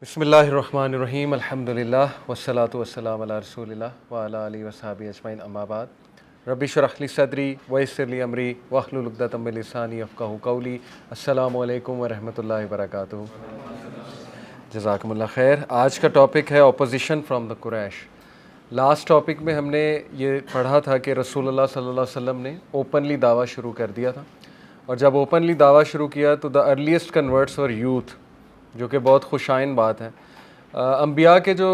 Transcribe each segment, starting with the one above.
بسم اللہ الرحمن الرحیم الحمدللہ والصلاة والسلام علی رسول اللہ وعلی آلہ وصحبہ اجمعین اما بعد رب اشرح لی صدری ویسر لی امری واحلل عقدۃ من لسانی یفقہوا قولی السلام علیکم ورحمۃ اللہ وبرکاتہ۔ جزاکم اللہ خیر۔ آج کا ٹاپک ہے opposition from the Quraysh. Last topic میں ہم نے یہ پڑھا تھا کہ رسول اللہ صلی اللہ علیہ وسلم نے اوپنلی دعویٰ شروع کر دیا تھا، اور جب اوپنلی دعویٰ شروع کیا تو دا ارلیسٹ کنورٹس اور یوتھ، جو کہ بہت خوشائن بات ہے۔ انبیاء کے جو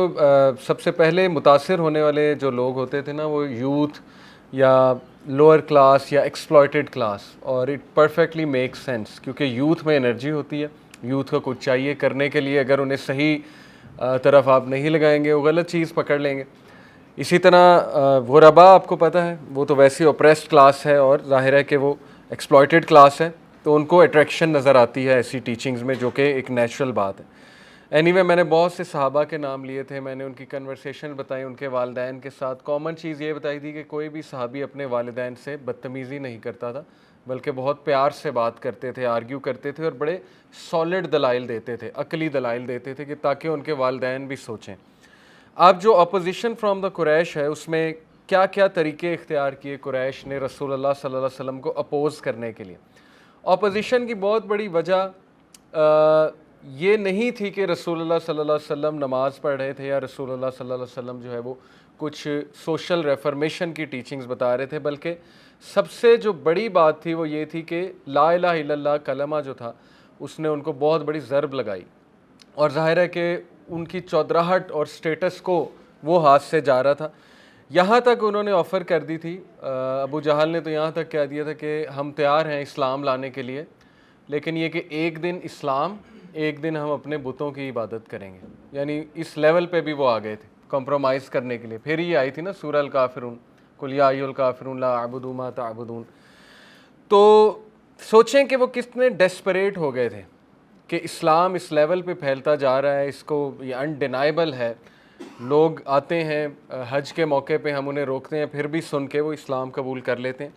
سب سے پہلے متاثر ہونے والے جو لوگ ہوتے تھے نا، وہ یوتھ یا لوور کلاس یا ایکسپلائٹڈ کلاس، اور اٹ پرفیکٹلی میک سینس، کیونکہ یوتھ میں انرجی ہوتی ہے، یوتھ کو کچھ چاہیے کرنے کے لیے، اگر انہیں صحیح طرف آپ نہیں لگائیں گے وہ غلط چیز پکڑ لیں گے۔ اسی طرح غربا، آپ کو پتہ ہے وہ تو ویسی اوپریسڈ کلاس ہے، اور ظاہر ہے کہ وہ ایکسپلائٹڈ کلاس ہے، تو ان کو اٹریکشن نظر آتی ہے ایسی ٹیچنگز میں، جو کہ ایک نیچرل بات ہے۔ اینی وے، میں نے بہت سے صحابہ کے نام لیے تھے، میں نے ان کی کنورسیشن بتائی ان کے والدین کے ساتھ۔ کامن چیز یہ بتائی تھی کہ کوئی بھی صحابی اپنے والدین سے بدتمیزی نہیں کرتا تھا، بلکہ بہت پیار سے بات کرتے تھے، آرگیو کرتے تھے، اور بڑے سالڈ دلائل دیتے تھے، عقلی دلائل دیتے تھے، کہ تاکہ ان کے والدین بھی سوچیں۔ اب جو اپوزیشن فرام دا قریش ہے، اس میں کیا کیا طریقے اختیار کیے قریش نے رسول اللہ صلی اللہ علیہ وسلم کو اپوز کرنے کے لیے۔ اپوزیشن کی بہت بڑی وجہ یہ نہیں تھی کہ رسول اللہ صلی اللہ علیہ وسلم نماز پڑھ رہے تھے، یا رسول اللہ صلی اللہ علیہ وسلم جو ہے وہ کچھ سوشل ریفرمیشن کی ٹیچنگز بتا رہے تھے، بلکہ سب سے جو بڑی بات تھی وہ یہ تھی کہ لا الہ الا اللہ کلمہ جو تھا، اس نے ان کو بہت بڑی ضرب لگائی، اور ظاہر ہے کہ ان کی چودراہٹ اور سٹیٹس کو وہ ہاتھ سے جا رہا تھا۔ یہاں تک انہوں نے آفر کر دی تھی، ابو جہل نے تو یہاں تک کہہ دیا تھا کہ ہم تیار ہیں اسلام لانے کے لیے، لیکن یہ کہ ایک دن اسلام، ایک دن ہم اپنے بتوں کی عبادت کریں گے۔ یعنی اس لیول پہ بھی وہ آ گئے تھے کمپرومائز کرنے کے لیے۔ پھر یہ آئی تھی نا سورہ الکافرون، قل یا ایھا الکافرون لا اعبد ما تعبدون۔ تو سوچیں کہ وہ کتنے ڈیسپریٹ ہو گئے تھے کہ اسلام اس لیول پہ پھیلتا جا رہا ہے، اس کو یہ انڈینائبل ہے، لوگ آتے ہیں حج کے موقع پہ، ہم انہیں روکتے ہیں، پھر بھی سن کے وہ اسلام قبول کر لیتے ہیں۔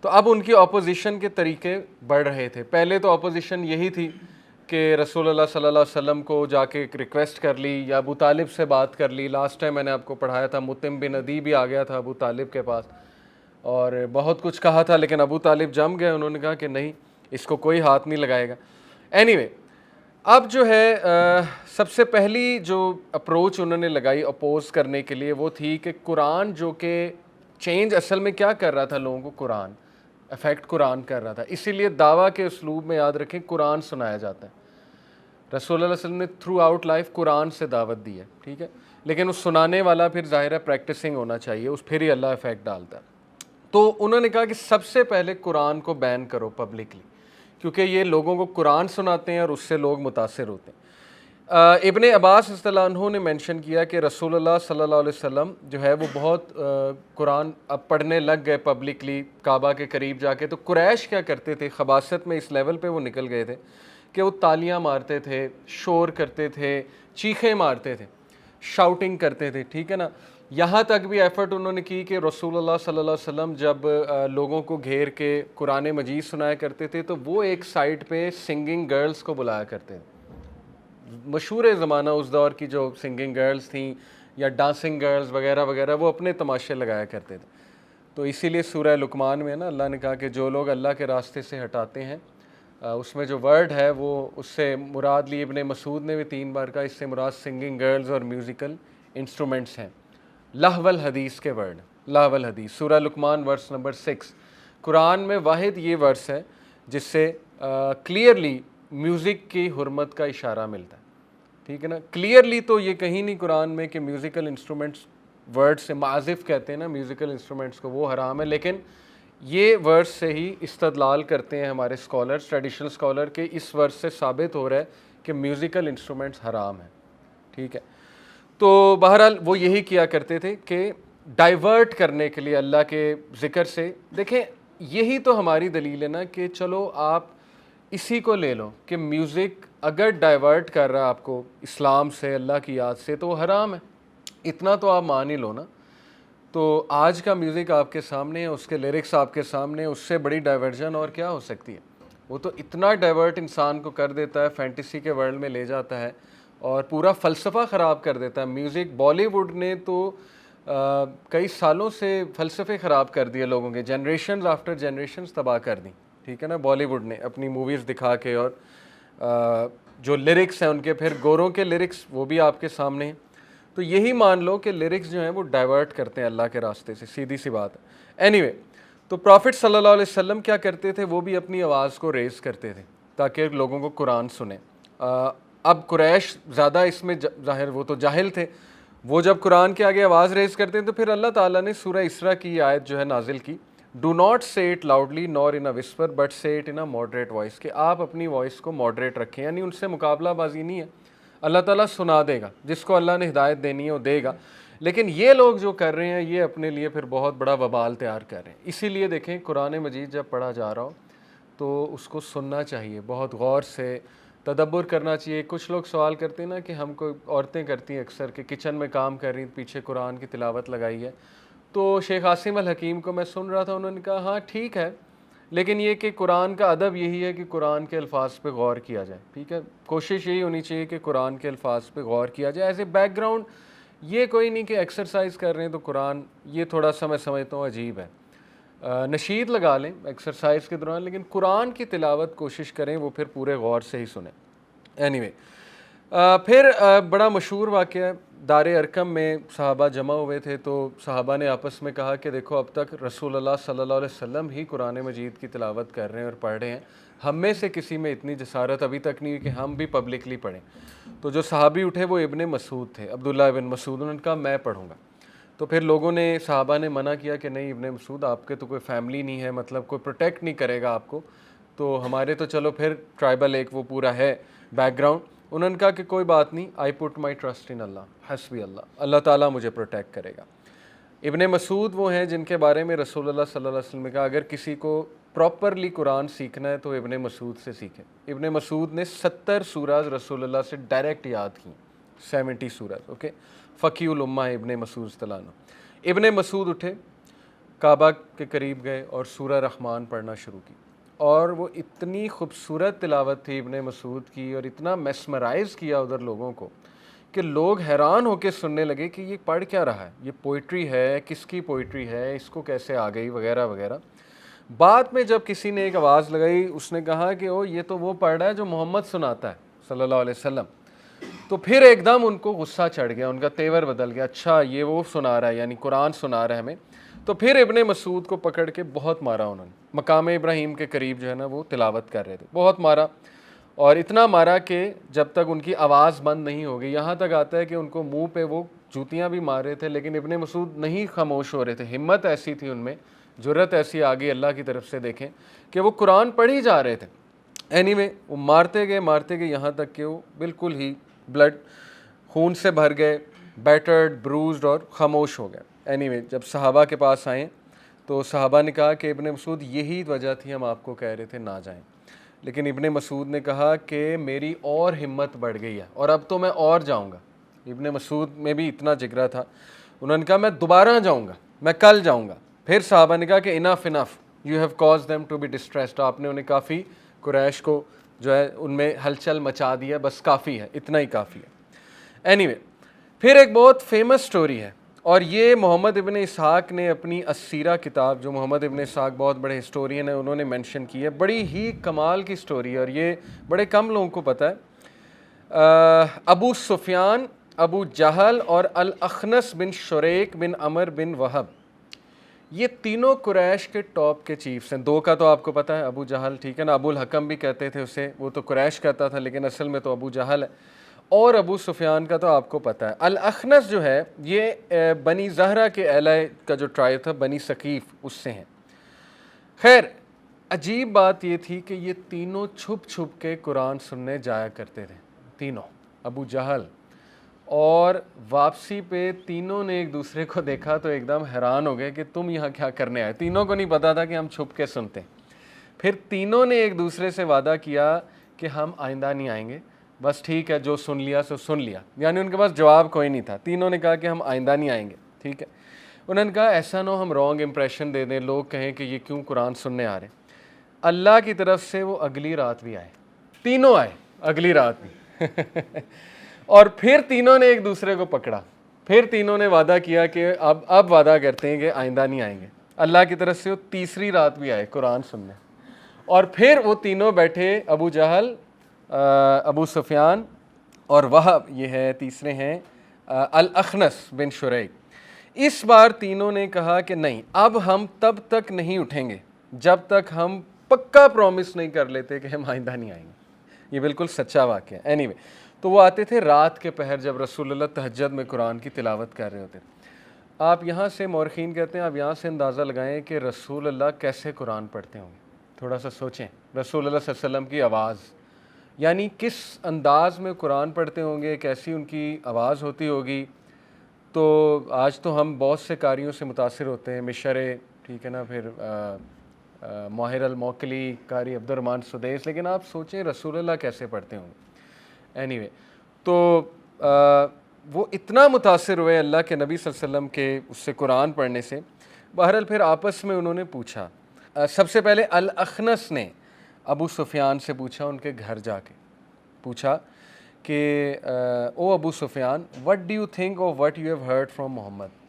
تو اب ان کی اپوزیشن کے طریقے بڑھ رہے تھے۔ پہلے تو اپوزیشن یہی تھی کہ رسول اللہ صلی اللہ علیہ وسلم کو جا کے ایک ریکویسٹ کر لی، یا ابو طالب سے بات کر لی۔ لاسٹ ٹائم میں نے آپ کو پڑھایا تھا، مطعم بن عدی بھی آ گیا تھا ابو طالب کے پاس، اور بہت کچھ کہا تھا، لیکن ابو طالب جم گئے، انہوں نے کہا کہ نہیں، اس کو کوئی ہاتھ نہیں لگائے گا۔ اینی وے، اب جو ہے سب سے پہلی جو اپروچ انہوں نے لگائی اپوز کرنے کے لیے، وہ تھی کہ قرآن، جو کہ چینج اصل میں کیا کر رہا تھا لوگوں کو، قرآن افیکٹ قرآن کر رہا تھا، اسی لیے دعویٰ کے اسلوب میں یاد رکھیں قرآن سنایا جاتا ہے۔ رسول اللہ علیہ وسلم نے تھرو آؤٹ لائف قرآن سے دعوت دی ہے، ٹھیک ہے، لیکن اس سنانے والا پھر ظاہر ہے پریکٹسنگ ہونا چاہیے، اس پھر ہی اللہ افیکٹ ڈالتا ہے۔ تو انہوں نے کہا کہ سب سے پہلے قرآن کو بین کرو پبلکلی، کیونکہ یہ لوگوں کو قرآن سناتے ہیں اور اس سے لوگ متاثر ہوتے ہیں۔ ابن عباس رضی اللہ عنہ نے مینشن کیا کہ رسول اللہ صلی اللہ علیہ وسلم جو ہے وہ بہت قرآن اب پڑھنے لگ گئے پبلکلی کعبہ کے قریب جا کے۔ تو قریش کیا کرتے تھے، خباثت میں اس لیول پہ وہ نکل گئے تھے کہ وہ تالیاں مارتے تھے، شور کرتے تھے، چیخیں مارتے تھے، شاؤٹنگ کرتے تھے، ٹھیک ہے نا۔ یہاں تک بھی ایفرٹ انہوں نے کی کہ رسول اللہ صلی اللہ علیہ وسلم جب لوگوں کو گھیر کے قرآن مجید سنایا کرتے تھے، تو وہ ایک سائڈ پہ سنگنگ گرلز کو بلایا کرتے تھے۔ مشہور زمانہ اس دور کی جو سنگنگ گرلز تھیں یا ڈانسنگ گرلز وغیرہ وغیرہ، وہ اپنے تماشے لگایا کرتے تھے۔ تو اسی لیے سورہ لقمان میں نا اللہ نے کہا کہ جو لوگ اللہ کے راستے سے ہٹاتے ہیں، اس میں جو ورڈ ہے وہ اس سے مراد لی، ابن مسعود نے بھی 3 بار کہا، اس سے مراد سنگنگ گرلز اور میوزیکل انسٹرومنٹس ہیں۔ لہو الحدیث کے ورڈ، لہو الحدیث، سورہ لقمان ورس نمبر 6۔ قرآن میں واحد یہ ورس ہے جس سے کلیئرلی میوزک کی حرمت کا اشارہ ملتا ہے، ٹھیک ہے نا۔ کلیئرلی تو یہ کہیں نہیں قرآن میں کہ میوزیکل انسٹرومنٹس، ورڈ سے معازف کہتے ہیں نا میوزیکل انسٹرومنٹس کو، وہ حرام ہے، لیکن یہ ورس سے ہی استدلال کرتے ہیں ہمارے اسکالرز، ٹریڈیشنل اسکالر، کہ اس ورس سے ثابت ہو رہا ہے کہ میوزیکل انسٹرومنٹس حرام ہیں، ٹھیک ہے۔ تو بہرحال وہ یہی کیا کرتے تھے کہ ڈائیورٹ کرنے کے لیے اللہ کے ذکر سے۔ دیکھیں، یہی تو ہماری دلیل ہے نا کہ چلو آپ اسی کو لے لو کہ میوزک اگر ڈائیورٹ کر رہا ہے آپ کو اسلام سے، اللہ کی یاد سے، تو وہ حرام ہے، اتنا تو آپ مان ہی لو نا۔ تو آج کا میوزک آپ کے سامنے ہے، اس کے لیرکس آپ کے سامنے، اس سے بڑی ڈائیورجن اور کیا ہو سکتی ہے۔ وہ تو اتنا ڈائیورٹ انسان کو کر دیتا ہے، فینٹیسی کے ورلڈ میں لے جاتا ہے، اور پورا فلسفہ خراب کر دیتا ہے. میوزک بالی ووڈ نے تو کئی سالوں سے فلسفے خراب کر دیے لوگوں کے, جنریشنز آفٹر جنریشنز تباہ کر دیں, ٹھیک ہے نا, بالی ووڈ نے اپنی موویز دکھا کے. اور جو لیرکس ہیں ان کے, پھر گوروں کے لیرکس وہ بھی آپ کے سامنے ہیں. تو یہی مان لو کہ لیرکس جو ہیں وہ ڈائیورٹ کرتے ہیں اللہ کے راستے سے, سیدھی سی بات ہے. اینی وے, تو پرافٹ صلی اللہ علیہ وسلم کیا کرتے تھے, وہ بھی اپنی آواز کو ریز کرتے تھے تاکہ لوگوں کو قرآن سنیں. اب قریش زیادہ اس میں ظاہر, وہ تو جاہل تھے, وہ جب قرآن کے آگے آواز ریز کرتے ہیں تو پھر اللہ تعالیٰ نے سورہ اسراء کی یہ آیت جو ہے نازل کی, do not say it loudly nor in a whisper but say it in a moderate voice, کہ آپ اپنی وائس کو ماڈریٹ رکھیں, یعنی ان سے مقابلہ بازی نہیں ہے. اللہ تعالیٰ سنا دے گا, جس کو اللہ نے ہدایت دینی ہے وہ دے گا. لیکن یہ لوگ جو کر رہے ہیں یہ اپنے لیے پھر بہت بڑا وبال تیار کر رہے ہیں. اسی لیے دیکھیں قرآن مجید جب پڑھا جا رہا ہو تو اس کو سننا چاہیے, بہت غور سے تدبر کرنا چاہیے. کچھ لوگ سوال کرتے ہیں نا کہ ہم کو, عورتیں کرتی ہیں اکثر کہ کچن میں کام کر رہی ہیں, پیچھے قرآن کی تلاوت لگائی ہے. تو شیخ عاصم الحکیم کو میں سن رہا تھا, انہوں نے کہا ہاں ٹھیک ہے, لیکن یہ کہ قرآن کا ادب یہی ہے کہ قرآن کے الفاظ پہ غور کیا جائے, ٹھیک ہے. کوشش یہی ہونی چاہیے کہ قرآن کے الفاظ پہ غور کیا جائے ایز اے بیک گراؤنڈ. یہ کوئی نہیں کہ ایکسرسائز کر رہے ہیں تو قرآن, یہ تھوڑا سا میں سمجھتا ہوں عجیب ہے. نشید لگا لیں ایکسرسائز کے دوران, لیکن قرآن کی تلاوت کوشش کریں وہ پھر پورے غور سے ہی سنیں. اینی وے, پھر بڑا مشہور واقعہ ہے, دار ارقم میں صحابہ جمع ہوئے تھے تو صحابہ نے آپس میں کہا کہ دیکھو اب تک رسول اللہ صلی اللہ علیہ وسلم ہی قرآن مجید کی تلاوت کر رہے ہیں اور پڑھ رہے ہیں, ہم میں سے کسی میں اتنی جسارت ابھی تک نہیں ہوئی کہ ہم بھی پبلکلی پڑھیں. تو جو صحابی اٹھے وہ ابن مسعود تھے, عبداللہ ابن مسعود, انہوں نے کہا میں پڑھوں گا. تو پھر لوگوں نے, صحابہ نے منع کیا کہ نہیں ابن مسعود آپ کے تو کوئی فیملی نہیں ہے, مطلب کوئی پروٹیکٹ نہیں کرے گا آپ کو, تو ہمارے تو چلو پھر ٹرائبل ایک وہ پورا ہے بیک گراؤنڈ. انہوں نے کہا کہ کوئی بات نہیں, آئی پٹ مائی ٹرسٹ ان اللہ, حسبی اللہ, اللہ تعالیٰ مجھے پروٹیکٹ کرے گا. ابن مسعود وہ ہیں جن کے بارے میں رسول اللہ صلی اللہ علیہ وسلم نے کہا اگر کسی کو پراپرلی قرآن سیکھنا ہے تو ابن مسعود سے سیکھیں. ابن مسعود نے 70 سورہ رسول اللہ سے ڈائریکٹ یاد کی, 70 سورہ, اوکے. فقیہ الامہ ابن مسعود صلی اللہ علیہ وسلم. ابن مسعود اٹھے, کعبہ کے قریب گئے اور سورہ رحمان پڑھنا شروع کی, اور وہ اتنی خوبصورت تلاوت تھی ابن مسعود کی, اور اتنا میسمرائز کیا ادھر لوگوں کو کہ لوگ حیران ہو کے سننے لگے کہ یہ پڑھ کیا رہا ہے, یہ پوئٹری ہے, کس کی پوئٹری ہے, اس کو کیسے آ گئی, وغیرہ وغیرہ. بعد میں جب کسی نے ایک آواز لگائی, اس نے کہا کہ او یہ تو وہ پڑھ رہا ہے جو محمد سناتا ہے صلی اللہ علیہ وسلم. تو پھر ایک دم ان کو غصہ چڑھ گیا, ان کا تیور بدل گیا, اچھا یہ وہ سنا رہا ہے, یعنی قرآن سنا رہا ہے ہمیں. تو پھر ابن مسعود کو پکڑ کے بہت مارا انہوں نے, مقام ابراہیم کے قریب جو ہے نا وہ تلاوت کر رہے تھے, بہت مارا, اور اتنا مارا کہ جب تک ان کی آواز بند نہیں ہو گئی. یہاں تک آتا ہے کہ ان کو منہ پہ وہ جوتیاں بھی مار رہے تھے, لیکن ابن مسعود نہیں خاموش ہو رہے تھے. ہمت ایسی تھی ان میں, جرت ایسی آ گئی اللہ کی طرف سے, دیکھیں کہ وہ قرآن پڑھ ہی جا رہے تھے. اینی وے, وہ مارتے گئے یہاں تک کہ وہ بالکل ہی بلڈ خون سے بھر گئے, بیٹرڈ, بروزڈ, اور خاموش ہو گئے. اینی وے, جب صحابہ کے پاس آئیں تو صحابہ نے کہا کہ ابن مسعود یہی وجہ تھی ہم آپ کو کہہ رہے تھے نہ جائیں. لیکن ابن مسعود نے کہا کہ میری اور ہمت بڑھ گئی ہے اور اب تو میں اور جاؤں گا. ابن مسعود میں بھی اتنا جگرا تھا, انہوں نے کہا میں دوبارہ جاؤں گا, میں کل جاؤں گا. پھر صحابہ نے کہا کہ enough, you have caused them to be distressed, آپ نے انہیں کافی قریش کو جو ہے ان میں ہلچل مچا دیا, بس کافی ہے, اتنا ہی کافی ہے. اینی وے, پھر ایک بہت فیمس سٹوری ہے, اور یہ محمد ابن اسحاق نے اپنی السیرہ کتاب, جو محمد ابن اسحاق بہت بڑے ہسٹورین ہیں, انہوں نے مینشن کی ہے. بڑی ہی کمال کی سٹوری ہے اور یہ بڑے کم لوگوں کو پتہ ہے. ابو سفیان, ابو جہل اور الاخنس بن شریک بن عمر بن وہب, یہ تینوں قریش کے ٹاپ کے چیفز ہیں. دو کا تو آپ کو پتہ ہے, ابو جہل, ٹھیک ہے نا, ابو الحکم بھی کہتے تھے اسے, وہ تو قریش کہتا تھا لیکن اصل میں تو ابو جہل ہے. اور ابو سفیان کا تو آپ کو پتہ ہے. الاخنس جو ہے یہ بنی زہرہ کے اہلِ کا جو ٹرائب تھا, بنی ثقیف, اس سے ہیں. خیر, عجیب بات یہ تھی کہ یہ تینوں چھپ چھپ کے قرآن سننے جایا کرتے تھے, تینوں, ابو جہل. اور واپسی پہ تینوں نے ایک دوسرے کو دیکھا تو ایک دم حیران ہو گئے کہ تم یہاں کیا کرنے آئے. تینوں کو نہیں پتا تھا کہ ہم چھپ کے سنتے ہیں. پھر تینوں نے ایک دوسرے سے وعدہ کیا کہ ہم آئندہ نہیں آئیں گے, بس ٹھیک ہے جو سن لیا سو سن لیا, یعنی ان کے پاس جواب کوئی نہیں تھا. تینوں نے کہا کہ ہم آئندہ نہیں آئیں گے, ٹھیک ہے. انہوں نے کہا ایسا نہ ہو ہم رانگ امپریشن دے دیں, لوگ کہیں کہ یہ کیوں قرآن سننے آ رہے ہیں. اللہ کی طرف سے وہ اگلی رات بھی آئے, تینوں آئے اگلی رات بھی. اور پھر تینوں نے ایک دوسرے کو پکڑا, پھر تینوں نے وعدہ کیا کہ اب وعدہ کرتے ہیں کہ آئندہ نہیں آئیں گے. اللہ کی طرف سے وہ تیسری رات بھی آئے قرآن سننے, اور پھر وہ تینوں بیٹھے, ابو جہل, ابو سفیان اور وہب, یہ ہے تیسرے ہیں الاخنس بن شریح. اس بار تینوں نے کہا کہ نہیں, اب ہم تب تک نہیں اٹھیں گے جب تک ہم پکا پرومس نہیں کر لیتے کہ ہم آئندہ نہیں آئیں گے. یہ بالکل سچا واقعہ ہے. اینی وے, تو وہ آتے تھے رات کے پہر جب رسول اللہ تہجد میں قرآن کی تلاوت کر رہے ہوتے تھے. آپ یہاں سے, مورخین کہتے ہیں, آپ یہاں سے اندازہ لگائیں کہ رسول اللہ کیسے قرآن پڑھتے ہوں گے. تھوڑا سا سوچیں, رسول اللہ صلی اللہ علیہ وسلم کی آواز, یعنی کس انداز میں قرآن پڑھتے ہوں گے, کیسی ان کی آواز ہوتی ہوگی. تو آج تو ہم بہت سے قاریوں سے متاثر ہوتے ہیں, مشرے, ٹھیک ہے نا, پھر ماہر الموکلی, قاری عبد الرحمن سدیس, لیکن آپ سوچیں رسول اللہ کیسے پڑھتے ہوں گے. اینی وے, تو وہ اتنا متاثر ہوئے اللہ کے نبی صلی اللہ علیہ وسلم کے اس سے قرآن پڑھنے سے. بہرحال پھر آپس میں انہوں نے پوچھا, سب سے پہلے الاخنس نے ابو سفیان سے پوچھا, ان کے گھر جا کے پوچھا کہ او Abu Sufyan, what do you think of what you have heard from Muhammad,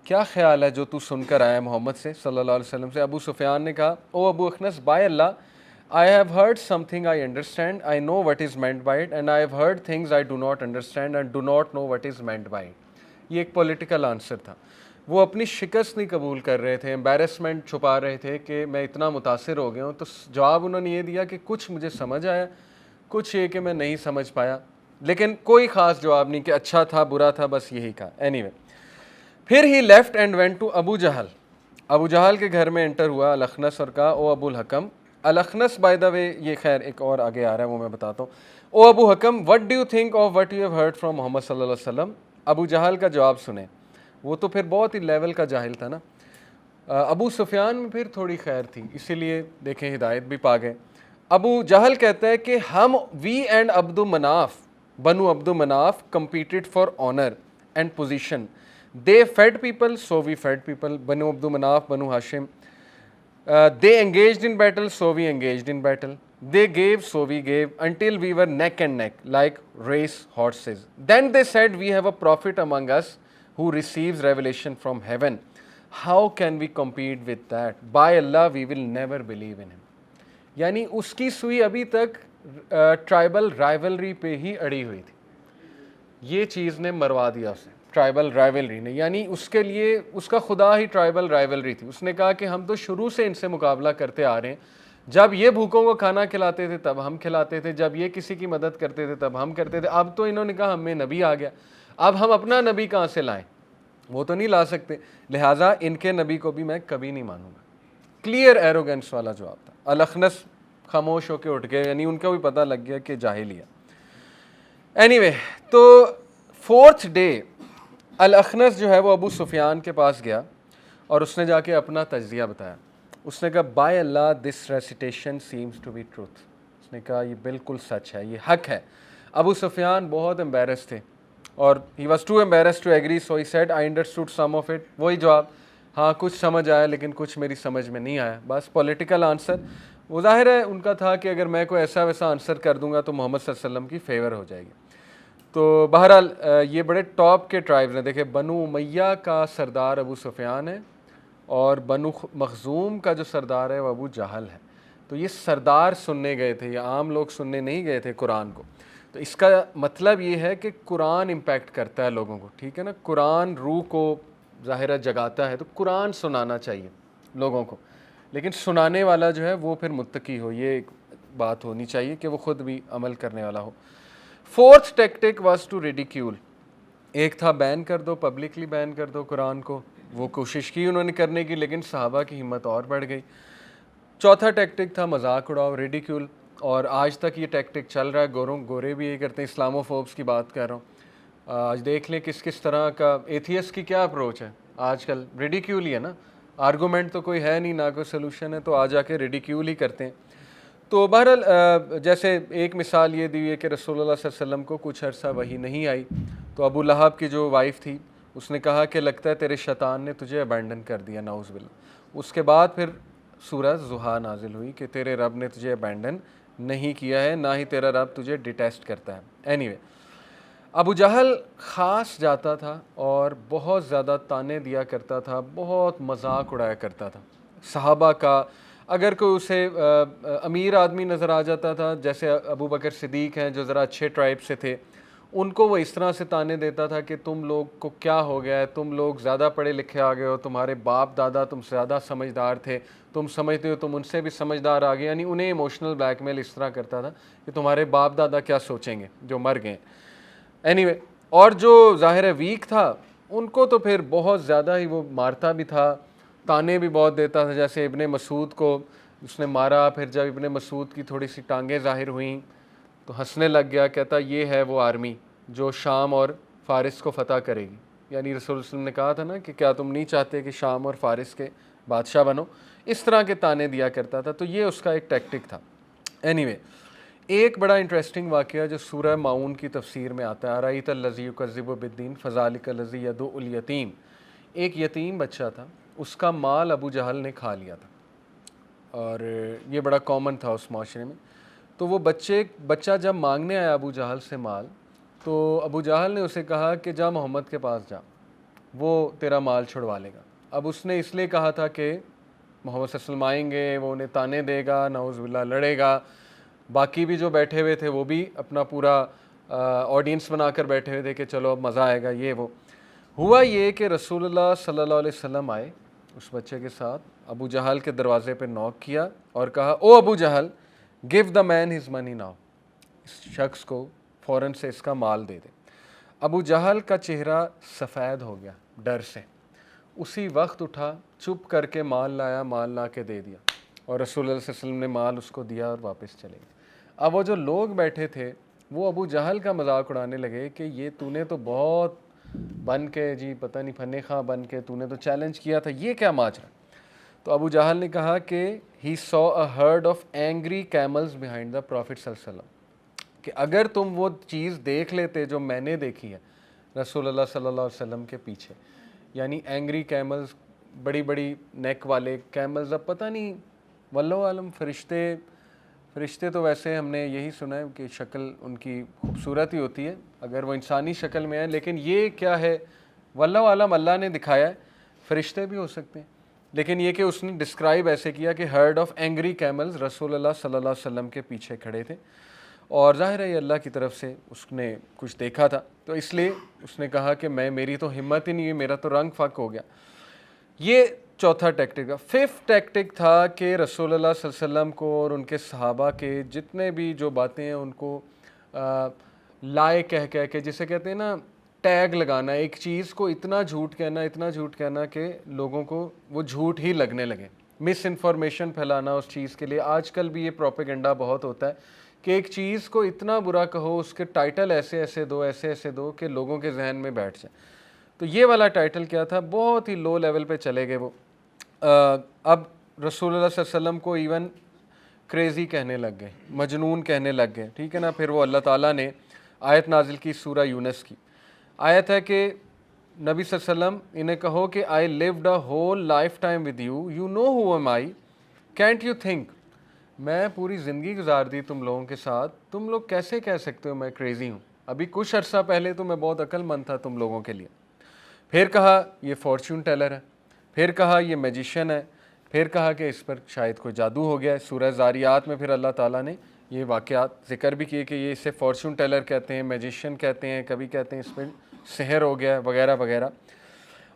کیا خیال ہے جو تو سن کر آیا محمد سے صلی اللہ علیہ وسلم سے. ابو سفیان نے کہا, او Abu Akhnas, by Allah, I have heard something I understand, I know what is meant by it, and I have heard things I do not understand and do not know what is meant by it. یہ ایک political answer تھا. وہ اپنی شکست نہیں قبول کر رہے تھے, امبیرسمنٹ چھپا رہے تھے کہ میں اتنا متاثر ہو گیا ہوں. تو جواب انہوں نے یہ دیا کہ کچھ مجھے سمجھ آیا, کچھ یہ کہ میں نہیں سمجھ پایا, لیکن کوئی خاص جواب نہیں کہ اچھا تھا برا تھا, بس یہی کہا. اینی وے, پھر ہی left and went to Abu Jahl, Abu Jahl کے گھر میں انٹر ہوا الاخنس, اور کہا, او ابو الحکم, الاخنس بائی دا وے, یہ خیر ایک اور آگے آ رہا ہے وہ میں بتاتا ہوں. او Abu Hakam, what do you think of what you have heard from Muhammad صلی اللہ علیہ وسلم. ابو جہل کا جواب سنیں, وہ تو پھر بہت ہی لیول کا جاہل تھا نا. ابو سفیان میں پھر تھوڑی خیر تھی, اسی لیے دیکھیں ہدایت بھی پا گئے. ابو جہل کہتا ہے کہ ہم, وی and Abdul Manaf, Banu Abd Manaf, competed for honour and position. They fed people, so we fed people. Banu Abd Manaf, بنو ہاشم, they engaged in battle, so we engaged in battle. They gave, so we gave, until we were neck and neck, like race horses. Then they said, we have a prophet among us who receives revelation from heaven. How can we compete with that? By Allah, we will never believe in him. یعنی اس کی سوئی ابھی تک tribal rivalry پہ ہی اڑی ہوئی تھی. یہ چیز نے مروا دیا اسے, ٹرائبل رائیولری نے, یعنی اس کے لیے اس کا خدا ہی ٹرائبل رائیولری تھی. اس نے کہا کہ ہم تو شروع سے ان سے مقابلہ کرتے آ رہے ہیں, جب یہ بھوکوں کو کھانا کھلاتے تھے تب ہم کھلاتے تھے, جب یہ کسی کی مدد کرتے تھے تب ہم کرتے تھے. اب تو انہوں نے کہا ہمیں نبی آ گیا, اب ہم اپنا نبی کہاں سے لائیں, وہ تو نہیں لا سکتے, لہٰذا ان کے نبی کو بھی میں کبھی نہیں مانوں گا. کلیئر ایروگنس والا جواب تھا. الاخنس خاموش ہو کے اٹھ گئے, یعنی ان کو بھی پتہ لگ گیا کہ جاہل ہی ہے. اینی وے, تو فورتھ ڈے الاخنس جو ہے وہ ابو سفیان کے پاس گیا اور اس نے جا کے اپنا تجزیہ بتایا. اس نے کہا, by Allah, this recitation seems to be truth. اس نے کہا یہ بالکل سچ ہے, یہ حق ہے. ابو سفیان بہت امبیرس تھے, اور he was too embarrassed to agree, so he said, I understood some of it. وہی جواب, ہاں کچھ سمجھ آیا لیکن کچھ میری سمجھ میں نہیں آیا. بس پولیٹیکل آنسر. وہ ظاہر ہے ان کا تھا کہ اگر میں کوئی ایسا ویسا آنسر کر دوں گا تو محمد صلی اللہ علیہ وسلم کی فیور ہو جائے گی. تو بہرحال یہ بڑے ٹاپ کے ٹرائبز ہیں. دیکھیں, بنو امیہ کا سردار ابو سفیان ہے, اور بنو مخزوم کا جو سردار ہے وہ ابو جہل ہے. تو یہ سردار سننے گئے تھے, یہ عام لوگ سننے نہیں گئے تھے قرآن کو. تو اس کا مطلب یہ ہے کہ قرآن امپیکٹ کرتا ہے لوگوں کو, ٹھیک ہے نا. قرآن روح کو ظاہرہ جگاتا ہے, تو قرآن سنانا چاہیے لوگوں کو, لیکن سنانے والا جو ہے وہ پھر متقی ہو. یہ ایک بات ہونی چاہیے کہ وہ خود بھی عمل کرنے والا ہو. Fourth tactic was to ridicule. ایک تھا بین کر دو, پبلکلی بین کر دو قرآن کو. وہ کوشش کی انہوں نے کرنے کی, لیکن صحابہ کی ہمت اور بڑھ گئی. چوتھا ٹیکٹک تھا مذاق اڑاؤ, ریڈیکیول. اور آج تک یہ ٹیکٹک چل رہا ہے. گورے بھی یہ کرتے ہیں. اسلامو فوبس کی بات کر رہا ہوں. آج دیکھ لیں کس کس طرح کا ایتھیس کی کیا اپروچ ہے آج کل. ریڈیکیول ہی ہے نا, آرگومنٹ تو کوئی ہے نہیں, نہ کوئی سلوشن ہے, تو آ جا کے ریڈیکیول ہی کرتے ہیں. تو بہرحال جیسے ایک مثال یہ دی ہے کہ رسول اللہ صلی اللہ علیہ وسلم کو کچھ عرصہ وحی نہیں آئی, تو ابو لہب کی جو وائف تھی اس نے کہا کہ لگتا ہے تیرے شیطان نے تجھے ابینڈن کر دیا, نعوذ باللہ. اس کے بعد پھر سورہ ضحیٰ نازل ہوئی کہ تیرے رب نے تجھے ابینڈن نہیں کیا ہے, نہ ہی تیرا رب تجھے ڈیٹیسٹ کرتا ہے. اینی وے, ابو جہل خاص جاتا تھا اور بہت زیادہ تانے دیا کرتا تھا، بہت مذاق اڑایا کرتا تھا صحابہ کا. اگر کوئی اسے امیر آدمی نظر آ جاتا تھا، جیسے ابو بکر صدیق ہیں جو ذرا اچھے ٹرائب سے تھے، ان کو وہ اس طرح سے تانے دیتا تھا کہ تم لوگ کو کیا ہو گیا ہے، تم لوگ زیادہ پڑھے لکھے آ گئے ہو، تمہارے باپ دادا تم سے زیادہ سمجھدار تھے، تم سمجھتے ہو تم ان سے بھی سمجھدار آ گئے. یعنی انہیں ایموشنل بلیک میل اس طرح کرتا تھا کہ تمہارے باپ دادا کیا سوچیں گے جو مر گئے. اینی اور جو ظاہر ویک تھا ان کو تو پھر بہت زیادہ ہی وہ مارتا بھی تھا، تانے بھی بہت دیتا تھا. جیسے ابن مسعود کو اس نے مارا، پھر جب ابن مسعود کی تھوڑی سی ٹانگیں ظاہر ہوئیں تو ہنسنے لگ گیا، کہتا یہ ہے وہ آرمی جو شام اور فارس کو فتح کرے گی. یعنی رسول اللہ علیہ وسلم نے کہا تھا نا کہ کیا تم نہیں چاہتے کہ شام اور فارس کے بادشاہ بنو. اس طرح کے تانے دیا کرتا تھا. تو یہ اس کا ایک ٹیکٹک تھا. اینی ایک بڑا انٹرسٹنگ واقعہ جو سورہ معون کی تفسیر میں آتا ہے، ارأیت الذی یکذب بالدین فذلک الذی یدعو الیتیم. ایک یتیم بچہ تھا، اس کا مال ابو جہل نے کھا لیا تھا، اور یہ بڑا کامن تھا اس معاشرے میں. تو وہ بچہ جب مانگنے آیا ابو جہل سے مال، تو ابو جہل نے اسے کہا کہ جا محمد کے پاس جا، وہ تیرا مال چھڑوا لے گا. اب اس نے اس لیے کہا تھا کہ محمد صلی اللہ علیہ وسلم آئیں گے، وہ انہیں تانے دے گا، نعوذ باللہ لڑے گا. باقی بھی جو بیٹھے ہوئے تھے وہ بھی اپنا پورا آڈینس بنا کر بیٹھے ہوئے تھے کہ چلو اب مزہ آئے گا. یہ وہ ہوا یہ کہ رسول اللہ صلی اللہ علیہ وسلم آئے اس بچے کے ساتھ، ابو جہل کے دروازے پہ نوک کیا اور کہا او Abu Jahl give the man his money now, اس شخص کو فوراً سے اس کا مال دے دے. ابو جہل کا چہرہ سفید ہو گیا ڈر سے، اسی وقت اٹھا، چپ کر کے مال لایا، مال لا کے دے دیا، اور رسول اللہ صلی اللہ علیہ وسلم نے مال اس کو دیا اور واپس چلے گئے. اب وہ جو لوگ بیٹھے تھے وہ ابو جہل کا مذاق اڑانے لگے کہ یہ تو نے تو بہت بن کے جی پتہ نہیں پھنے خواہ بن کے تو نے تو چیلنج کیا تھا، یہ کیا ماجرا. تو ابو جہل نے کہا کہ ہی saw a herd of angry camels behind the Prophet صلی اللہ علیہ وسلم، کہ اگر تم وہ چیز دیکھ لیتے جو میں نے دیکھی ہے رسول اللہ صلی اللہ علیہ وسلم کے پیچھے، یعنی اینگری کیملز، بڑی بڑی نیک والے کیملز. اب پتہ نہیں واللہ عالم، فرشتے تو ویسے ہم نے یہی سنا ہے کہ شکل ان کی خوبصورت ہی ہوتی ہے اگر وہ انسانی شکل میں ہے، لیکن یہ کیا ہے واللہ عالم، اللہ نے دکھایا ہے. فرشتے بھی ہو سکتے ہیں، لیکن یہ کہ اس نے ڈسکرائب ایسے کیا کہ ہرڈ آف اینگری کیملز رسول اللہ صلی اللہ علیہ وسلم کے پیچھے کھڑے تھے، اور ظاہر ہے یہ اللہ کی طرف سے اس نے کچھ دیکھا تھا، تو اس لیے اس نے کہا کہ میری تو ہمت ہی نہیں ہے، میرا تو رنگ فک ہو گیا. یہ چوتھا ٹیکٹک تھا. ففتھ ٹیکٹک تھا کہ رسول اللہ صلی اللہ علیہ وسلم کو اور ان کے صحابہ کے جتنے بھی جو باتیں ہیں ان کو لائے کہہ کے، جسے کہتے ہیں نا ٹیگ لگانا، ایک چیز کو اتنا جھوٹ کہنا کہ لوگوں کو وہ جھوٹ ہی لگنے لگے، مس انفارمیشن پھیلانا اس چیز کے لیے. آج کل بھی یہ پروپیگنڈا بہت ہوتا ہے کہ ایک چیز کو اتنا برا کہو، اس کے ٹائٹل ایسے دو کہ لوگوں کے ذہن میں بیٹھ جائے. تو یہ والا ٹائٹل کیا تھا، بہت ہی لو لیول پہ چلے گئے وہ. اب رسول اللہ صلی اللہ علیہ وسلم کو ایون کریزی کہنے لگ گئے، مجنون کہنے لگ گئے، ٹھیک ہے نا. پھر وہ اللہ تعالیٰ نے آیت نازل کی سورہ یونس کی. آیت ہے کہ نبی صلی اللہ علیہ وسلم انہیں کہو کہ I lived a whole lifetime with you, you know who am I, can't you think. میں پوری زندگی گزار دی تم لوگوں کے ساتھ، تم لوگ کیسے کہہ سکتے ہو میں کریزی ہوں. ابھی کچھ عرصہ پہلے تو میں بہت عقل مند تھا تم لوگوں کے لیے. پھر کہا یہ فارچون ٹیلر ہے، پھر کہا یہ میجیشین ہے، پھر کہا کہ اس پر شاید کوئی جادو ہو گیا ہے. سورہ زاریات میں پھر اللہ تعالیٰ نے یہ واقعات ذکر بھی کیے کہ یہ اسے فارچون ٹیلر کہتے ہیں، میجیشین کہتے ہیں، کبھی کہتے ہیں اس پہ سحر ہو گیا وغیرہ وغیرہ.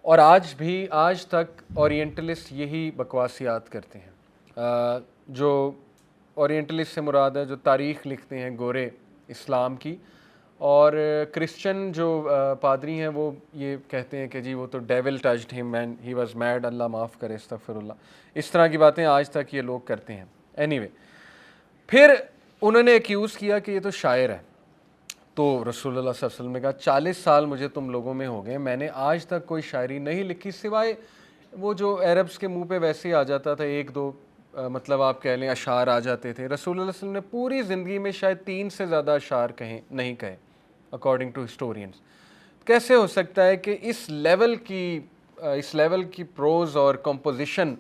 اور آج تک اورینٹلسٹ یہی بکواسیات کرتے ہیں. جو اورینٹلسٹ سے مراد ہے جو تاریخ لکھتے ہیں گورے اسلام کی، اور کرسچن جو پادری ہیں وہ یہ کہتے ہیں کہ جی وہ تو ڈیول ٹچڈ ہم اینڈ ہی واز میڈ، اللہ معاف کرے، استغفر اللہ. اس طرح کی باتیں آج تک یہ لوگ کرتے ہیں. اینی پھر انہوں نے ایکیوز کیا کہ یہ تو شاعر ہے. تو رسول اللہ صلی اللہ علیہ وسلم نے کہا 40 سال مجھے تم لوگوں میں ہو گئے، میں نے آج تک کوئی شاعری نہیں لکھی سوائے وہ جو عربس کے منہ پہ ویسے ہی آ جاتا تھا، ایک دو مطلب آپ کہہ لیں اشعار آ جاتے تھے. رسول اللہ صلی اللہ علیہ وسلم نے پوری زندگی میں شاید 3 سے زیادہ اشعار نہیں کہے اکارڈنگ ٹو ہسٹورینز. کیسے ہو سکتا ہے کہ اس لیول کی پروز اور کمپوزیشن